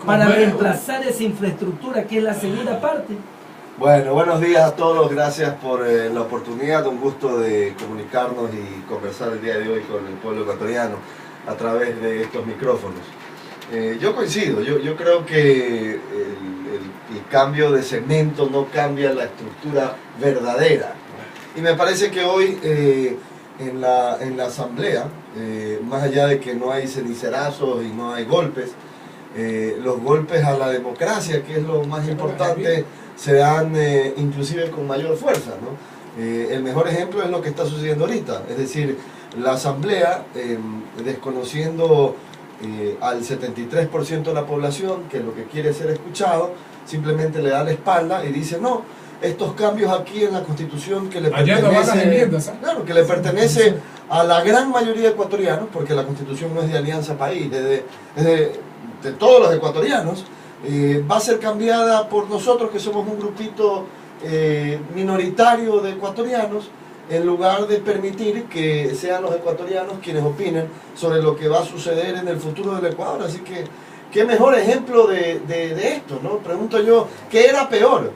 para reemplazar esa infraestructura que es la segunda parte? Bueno, buenos días a todos, gracias por la oportunidad, un gusto de comunicarnos y conversar el día de hoy con el pueblo ecuatoriano a través de estos micrófonos. Yo coincido, yo creo que el cambio de segmento no cambia la estructura verdadera. Y me parece que hoy en la asamblea, más allá de que no hay cenicerazos y no hay golpes, los golpes a la democracia, que es lo más importante, se dan inclusive con mayor fuerza, ¿no? El mejor ejemplo es lo que está sucediendo ahorita, es decir, la asamblea, desconociendo al 73% de la población que lo que quiere ser escuchado, simplemente le da la espalda y dice no, estos cambios aquí en la Constitución que le que le pertenece a la gran mayoría de ecuatorianos, porque la Constitución no es de Alianza País, es de todos los ecuatorianos, va a ser cambiada por nosotros que somos un grupito minoritario de ecuatorianos, en lugar de permitir que sean los ecuatorianos quienes opinen sobre lo que va a suceder en el futuro del Ecuador. Así que, qué mejor ejemplo de esto, ¿no? Pregunto yo, ¿qué era peor?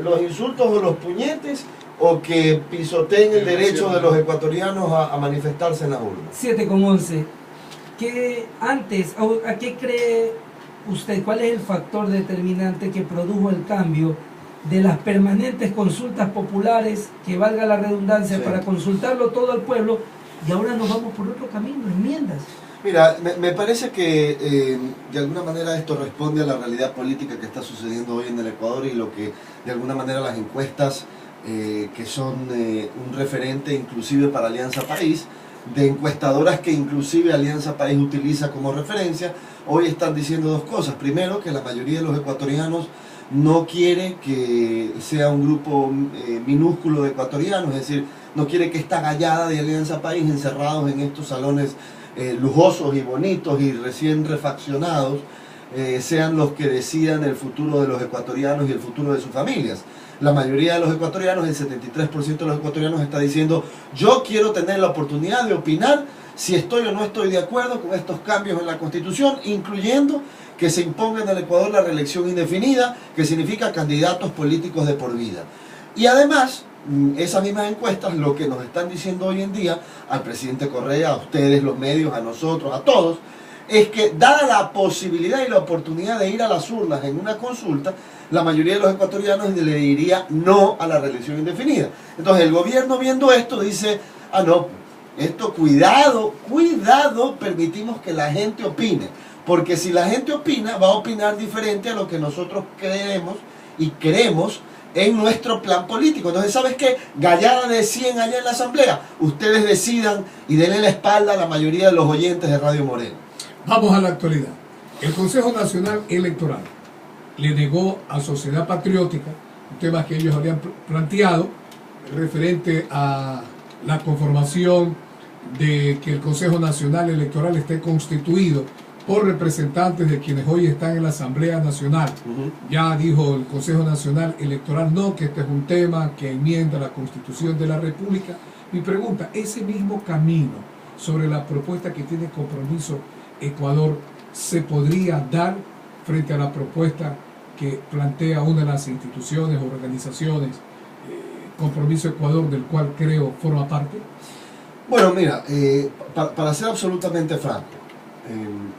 ¿Los insultos o los puñetes? ¿O que pisoteen el derecho de los ecuatorianos a manifestarse en las urnas? 7,11. ¿A qué cree usted? ¿Cuál es el factor determinante que produjo el cambio de las permanentes consultas populares, que valga la redundancia, sí, para consultarlo todo al pueblo, y ahora nos vamos por otro camino, enmiendas? Mira, me parece que de alguna manera esto responde a la realidad política que está sucediendo hoy en el Ecuador y lo que de alguna manera las encuestas que son un referente inclusive para Alianza País, de encuestadoras que inclusive Alianza País utiliza como referencia, hoy están diciendo dos cosas. Primero, que la mayoría de los ecuatorianos no quiere que sea un grupo minúsculo de ecuatorianos, es decir, no quiere que esta gallada de Alianza País encerrados en estos salones lujosos y bonitos y recién refaccionados sean los que decidan el futuro de los ecuatorianos y el futuro de sus familias. La mayoría de los ecuatorianos, el 73% de los ecuatorianos está diciendo yo quiero tener la oportunidad de opinar si estoy o no estoy de acuerdo con estos cambios en la Constitución, incluyendo que se imponga en el Ecuador la reelección indefinida, que significa candidatos políticos de por vida. Y además, esas mismas encuestas lo que nos están diciendo hoy en día al presidente Correa, a ustedes, los medios, a nosotros, a todos, es que dada la posibilidad y la oportunidad de ir a las urnas en una consulta, la mayoría de los ecuatorianos le diría no a la reelección indefinida. Entonces el gobierno, viendo esto, dice, ah no, esto cuidado, permitimos que la gente opine, porque si la gente opina, va a opinar diferente a lo que nosotros creemos y queremos en nuestro plan político. Entonces, ¿sabes qué? Gallada de 100 allá en la asamblea, ustedes decidan y denle la espalda a la mayoría de los oyentes de Radio Moreno. Vamos a la actualidad. El Consejo Nacional Electoral le negó a Sociedad Patriótica un tema que ellos habían planteado referente a la conformación de que el Consejo Nacional Electoral esté constituido por representantes de quienes hoy están en la Asamblea Nacional. Ya dijo el Consejo Nacional Electoral no, que este es un tema que enmienda la Constitución de la República. Mi pregunta, ese mismo camino sobre la propuesta que tiene Compromiso Ecuador, ¿se podría dar frente a la propuesta que plantea una de las instituciones o organizaciones, Compromiso Ecuador, del cual creo forma parte? Bueno, mira, para ser absolutamente franco,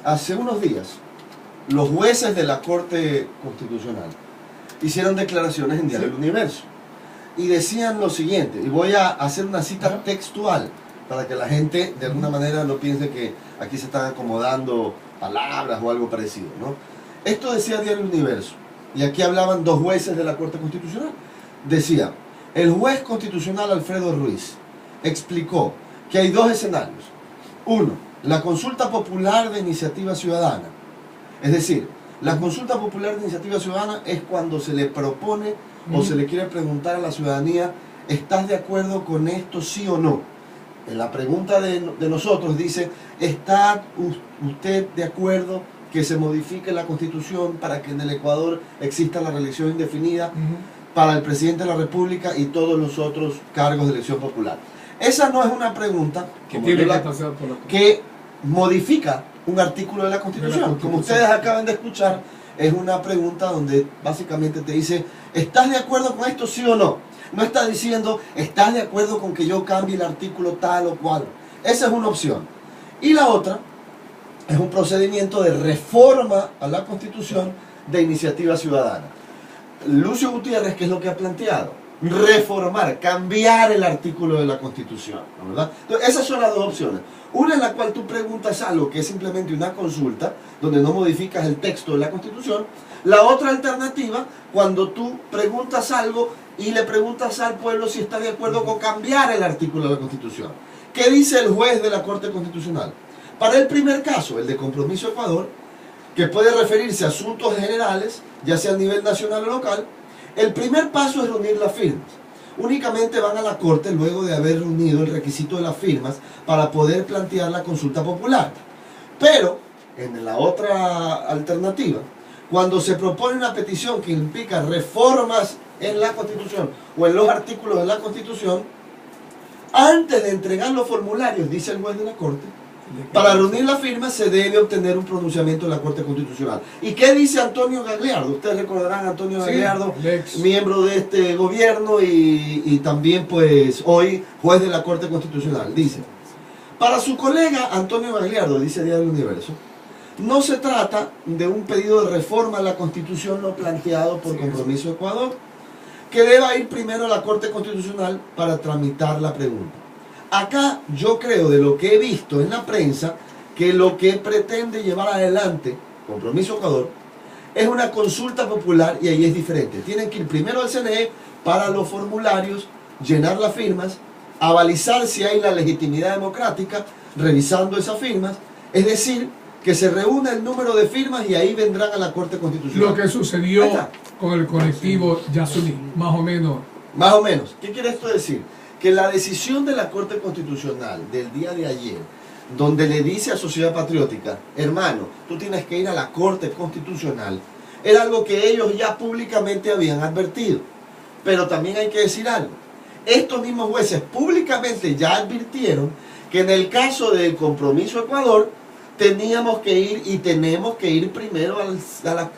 hace unos días los jueces de la Corte Constitucional hicieron declaraciones en Diario El Universo y decían lo siguiente, y voy a hacer una cita textual para que la gente de alguna manera no piense que aquí se están acomodando palabras o algo parecido, ¿no? Esto decía Diario El Universo, y aquí hablaban dos jueces de la Corte Constitucional. Decía, el juez constitucional Alfredo Ruiz explicó que hay dos escenarios. Uno, la consulta popular de iniciativa ciudadana. Es decir, la consulta popular de iniciativa ciudadana es cuando se le propone o se le quiere preguntar a la ciudadanía, ¿estás de acuerdo con esto, sí o no? En la pregunta de nosotros dice, ¿está usted de acuerdo que se modifique la Constitución para que en el Ecuador exista la reelección indefinida para el presidente de la República y todos los otros cargos de elección popular? Esa no es una pregunta que modifica un artículo de la Constitución. Como ustedes acaban de escuchar, es una pregunta donde básicamente te dice, ¿estás de acuerdo con esto, sí o no? No está diciendo, ¿estás de acuerdo con que yo cambie el artículo tal o cual? Esa es una opción. Y la otra es un procedimiento de reforma a la Constitución de iniciativa ciudadana. Lucio Gutiérrez, ¿qué es lo que ha planteado? Reformar, cambiar el artículo de la Constitución, ¿no? ¿Verdad? Entonces, esas son las dos opciones. Una en la cual tú preguntas algo que es simplemente una consulta, donde no modificas el texto de la Constitución. La otra alternativa, cuando tú preguntas algo y le preguntas al pueblo si está de acuerdo con cambiar el artículo de la Constitución. ¿Qué dice el juez de la Corte Constitucional? Para el primer caso, el de Compromiso Ecuador, que puede referirse a asuntos generales, ya sea a nivel nacional o local, el primer paso es reunir las firmas. Únicamente van a la Corte luego de haber reunido el requisito de las firmas para poder plantear la consulta popular. Pero, en la otra alternativa, cuando se propone una petición que implica reformas en la Constitución o en los artículos de la Constitución, antes de entregar los formularios, dice el juez de la Corte, para reunir las firmas se debe obtener un pronunciamiento de la Corte Constitucional. ¿Y qué dice Antonio Gagliardo? Ustedes recordarán a Antonio Gagliardo, miembro de este gobierno y también pues hoy juez de la Corte Constitucional. Dice, para su colega Antonio Gagliardo, dice Diario Universo, no se trata de un pedido de reforma a la Constitución no planteado por Compromiso Ecuador, que deba ir primero a la Corte Constitucional para tramitar la pregunta. Acá yo creo, de lo que he visto en la prensa, que lo que pretende llevar adelante Compromiso Ecuador es una consulta popular y ahí es diferente. Tienen que ir primero al CNE para los formularios, llenar las firmas, avalizar si hay la legitimidad democrática, revisando esas firmas, es decir, que se reúna el número de firmas y ahí vendrán a la Corte Constitucional. Lo que sucedió con el colectivo Yasuní, más o menos. Más o menos. ¿Qué quiere esto decir? Que la decisión de la Corte Constitucional del día de ayer, donde le dice a Sociedad Patriótica, hermano, tú tienes que ir a la Corte Constitucional, era algo que ellos ya públicamente habían advertido. Pero también hay que decir algo. Estos mismos jueces públicamente ya advirtieron que en el caso del Compromiso Ecuador, teníamos que ir y tenemos que ir primero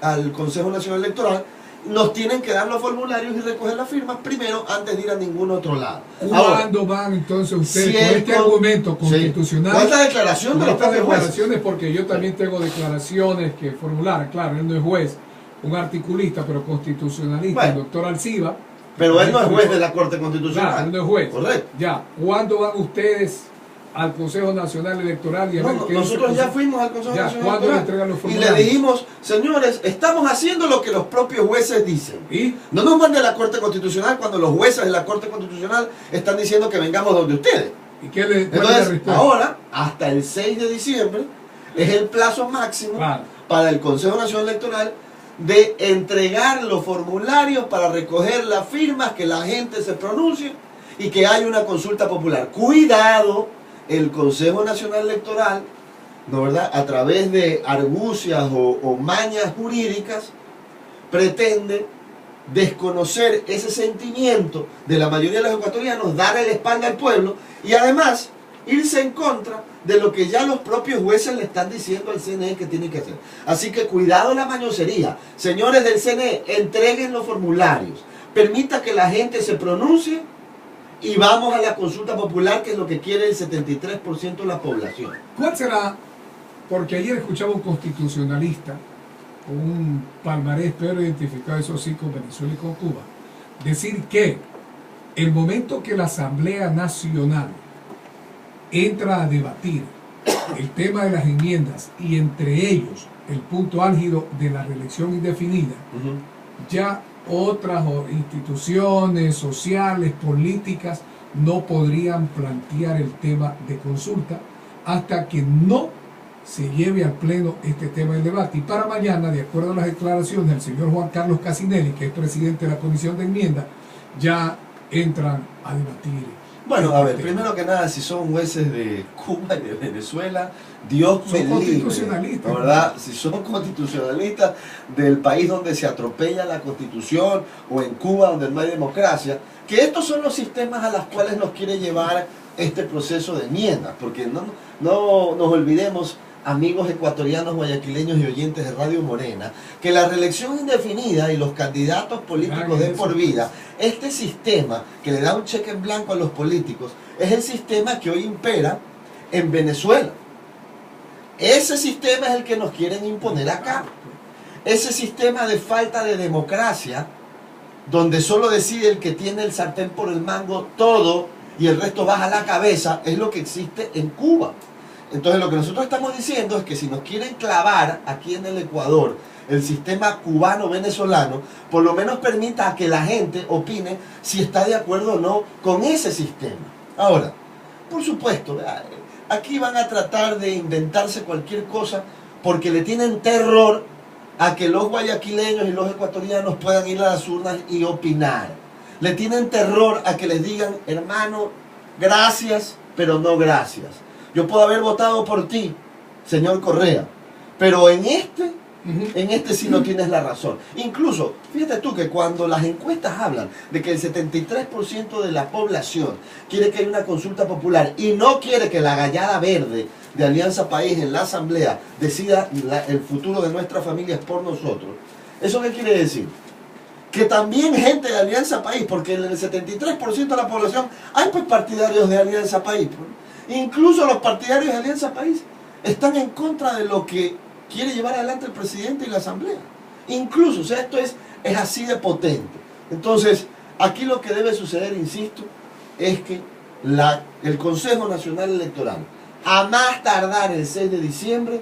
al Consejo Nacional Electoral. Nos tienen que dar los formularios y recoger las firmas primero antes de ir a ningún otro lado. ¿Cuándo van entonces ustedes con este argumento constitucional? ¿Cuál es la declaración de los propios jueces? Porque yo también tengo declaraciones que formular. Claro, él no es juez, un articulista, pero constitucionalista, el doctor Alciba. Pero él no es juez de la Corte Constitucional. Claro, él no es juez. Correcto. Ya, ¿cuándo van ustedes al Consejo Nacional Electoral? Y a ver qué nosotros ya fuimos al Consejo Nacional Electoral y le dijimos, señores, estamos haciendo lo que los propios jueces dicen. ¿Y? No nos manden a la Corte Constitucional cuando los jueces de la Corte Constitucional están diciendo que vengamos donde ustedes. ¿Y qué le Entonces, ahora, hasta el 6 de diciembre, es el plazo máximo para el Consejo Nacional Electoral de entregar los formularios para recoger las firmas, que la gente se pronuncie y que haya una consulta popular. Cuidado, el Consejo Nacional Electoral, ¿no, verdad?, a través de argucias o mañas jurídicas, pretende desconocer ese sentimiento de la mayoría de los ecuatorianos, darle la espalda al pueblo y además irse en contra de lo que ya los propios jueces le están diciendo al CNE que tienen que hacer. Así que cuidado la mañosería. Señores del CNE, entreguen los formularios, permita que la gente se pronuncie y vamos a la consulta popular, que es lo que quiere el 73% de la población. ¿Cuál será? Porque ayer escuchaba un constitucionalista con un palmarés peor identificado, eso sí, con Venezuela y con Cuba, decir que el momento que la Asamblea Nacional entra a debatir el tema de las enmiendas y entre ellos el punto álgido de la reelección indefinida, ya otras instituciones sociales, políticas, no podrían plantear el tema de consulta hasta que no se lleve al pleno este tema del debate. Y para mañana, de acuerdo a las declaraciones del señor Juan Carlos Casinelli, que es presidente de la Comisión de Enmienda, ya entran a debatir. Bueno, a ver, primero que nada, si son jueces de Cuba y de Venezuela, Dios me libre, constitucionalistas, ¿verdad? Si son constitucionalistas del país donde se atropella la Constitución o en Cuba donde no hay democracia, que estos son los sistemas a los cuales nos quiere llevar este proceso de enmiendas, porque no nos olvidemos amigos ecuatorianos, guayaquileños y oyentes de Radio Morena, que la reelección indefinida y los candidatos políticos de por vida, este sistema que le da un cheque en blanco a los políticos, es el sistema que hoy impera en Venezuela. Ese sistema es el que nos quieren imponer acá. Ese sistema de falta de democracia, donde solo decide el que tiene el sartén por el mango todo y el resto baja la cabeza, es lo que existe en Cuba. Entonces lo que nosotros estamos diciendo es que si nos quieren clavar aquí en el Ecuador el sistema cubano-venezolano, por lo menos permita que la gente opine si está de acuerdo o no con ese sistema. Ahora, por supuesto, aquí van a tratar de inventarse cualquier cosa porque le tienen terror a que los guayaquileños y los ecuatorianos puedan ir a las urnas y opinar. Le tienen terror a que les digan, hermano, gracias, pero no gracias. Yo puedo haber votado por ti, señor Correa, pero en este sí no tienes la razón. Incluso, fíjate tú que cuando las encuestas hablan de que el 73% de la población quiere que haya una consulta popular y no quiere que la gallada verde de Alianza País en la Asamblea decida el futuro de nuestras familias por nosotros, ¿eso qué quiere decir? Que también gente de Alianza País, porque en el 73% de la población hay pues partidarios de Alianza País, pues. Incluso los partidarios de Alianza País están en contra de lo que quiere llevar adelante el presidente y la Asamblea. Incluso, o sea, esto es así de potente. Entonces, aquí lo que debe suceder, insisto, es que el Consejo Nacional Electoral, a más tardar el 6 de diciembre,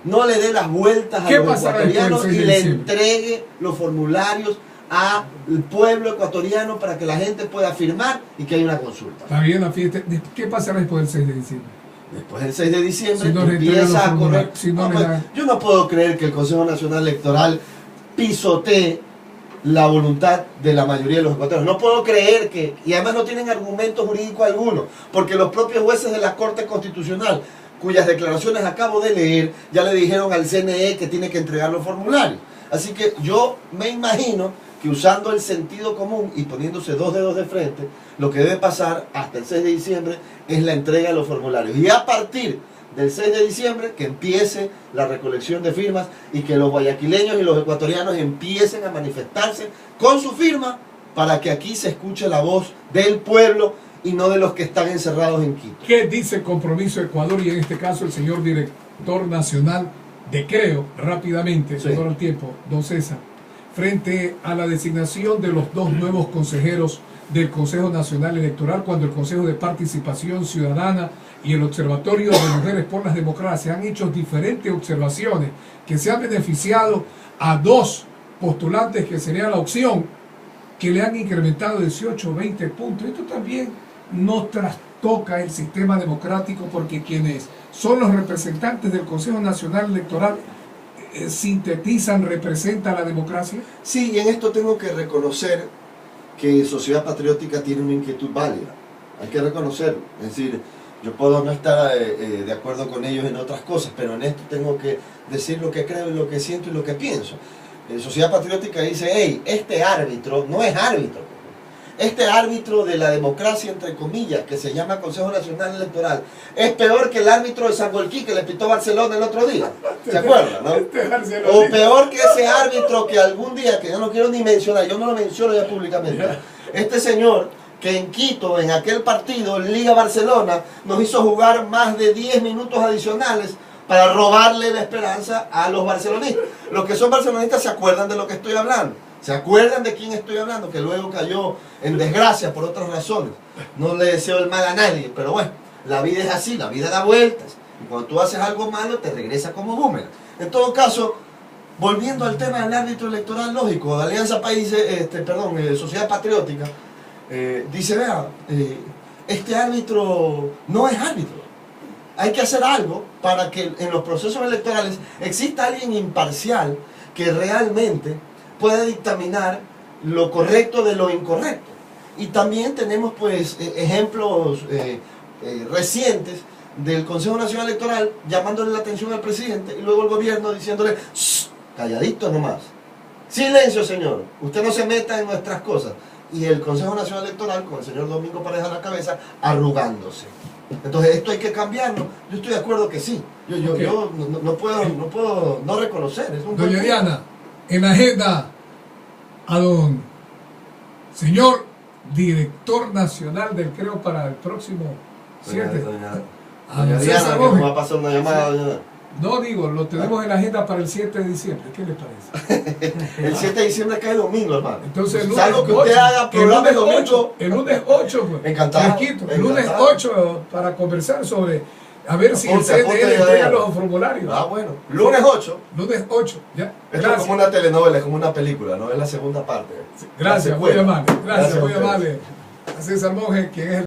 no le dé las vueltas a los ecuatorianos y le entregue los formularios al pueblo ecuatoriano para que la gente pueda firmar y que haya una consulta. Está bien, fíjate, ¿qué pasará después del 6 de diciembre? Después del 6 de diciembre si no empieza a correr. no yo no puedo creer que el Consejo Nacional Electoral pisotee la voluntad de la mayoría de los ecuatorianos. No puedo creer que, y además no tienen argumento jurídico alguno, porque los propios jueces de la Corte Constitucional, cuyas declaraciones acabo de leer, ya le dijeron al CNE que tiene que entregar los formularios. Así que yo me imagino que usando el sentido común y poniéndose dos dedos de frente, lo que debe pasar hasta el 6 de diciembre es la entrega de los formularios. Y a partir del 6 de diciembre, que empiece la recolección de firmas y que los guayaquileños y los ecuatorianos empiecen a manifestarse con su firma para que aquí se escuche la voz del pueblo y no de los que están encerrados en Quito. ¿Qué dice Compromiso Ecuador y en este caso el señor director nacional de Creo, rápidamente, sí, todo el tiempo, don César, frente a la designación de los dos nuevos consejeros del Consejo Nacional Electoral, cuando el Consejo de Participación Ciudadana y el Observatorio de Mujeres por las Democracias han hecho diferentes observaciones que se han beneficiado a dos postulantes que sería la opción, que le han incrementado 18 o 20 puntos? Esto también no trastoca el sistema democrático, porque quienes son los representantes del Consejo Nacional Electoral sintetizan, representan la democracia. Sí, y en esto tengo que reconocer que Sociedad Patriótica tiene una inquietud válida. Hay que reconocerlo. Es decir, yo puedo no estar de acuerdo con ellos en otras cosas, pero en esto tengo que decir lo que creo y lo que siento y lo que pienso. Sociedad Patriótica dice, hey, este árbitro no es árbitro. Este árbitro de la democracia, entre comillas, que se llama Consejo Nacional Electoral, es peor que el árbitro de Sangolquí que le pitó Barcelona el otro día. ¿Se acuerdan, no? O peor que ese árbitro que algún día, que yo no quiero ni mencionar, yo no lo menciono ya públicamente, este señor que en Quito, en aquel partido, Liga Barcelona, nos hizo jugar más de 10 minutos adicionales para robarle la esperanza a los barcelonistas. Los que son barcelonistas se acuerdan de lo que estoy hablando. ¿Se acuerdan de quién estoy hablando? Que luego cayó en desgracia por otras razones. No le deseo el mal a nadie, pero bueno, la vida es así, la vida da vueltas. Y cuando tú haces algo malo, te regresa como boomerang. En todo caso, volviendo al tema del árbitro electoral, lógico, de Alianza País, Sociedad Patriótica, dice, vea, este árbitro no es árbitro. Hay que hacer algo para que en los procesos electorales exista alguien imparcial que realmente puede dictaminar lo correcto de lo incorrecto. Y también tenemos pues ejemplos recientes del Consejo Nacional Electoral llamándole la atención al presidente y luego el gobierno diciéndole, calladito nomás, silencio señor, usted no se meta en nuestras cosas. y el Consejo Nacional Electoral, con el señor Domingo Pareja a la cabeza, arrugándose. Entonces, esto hay que cambiarlo. Yo estoy de acuerdo que sí. Yo no puedo no reconocer. Es un Doña buen Diana, en la agenda a don señor director nacional del CREO para el próximo 7. Doña Diana, que nos va a pasar una llamada. Doña... No digo, lo tenemos en la agenda para el 7 de diciembre. ¿Qué les parece? El 7 de diciembre cae domingo, hermano. Entonces, el salvo lunes que usted 8, haga programa el domingo. el lunes 8, pues. Encantado. Fresquito. El Encantado. lunes 8 para conversar sobre, a ver si el Apunte, CNE apunte, entrega ya. los formularios. Ah, bueno. Lunes 8. Lunes 8, ya. Esto es Gracias. como una telenovela, es como una película, ¿no? Es la segunda parte. Gracias, La muy secuela. amable. Gracias, Gracias a muy ustedes. amable. A César Monge, quien es el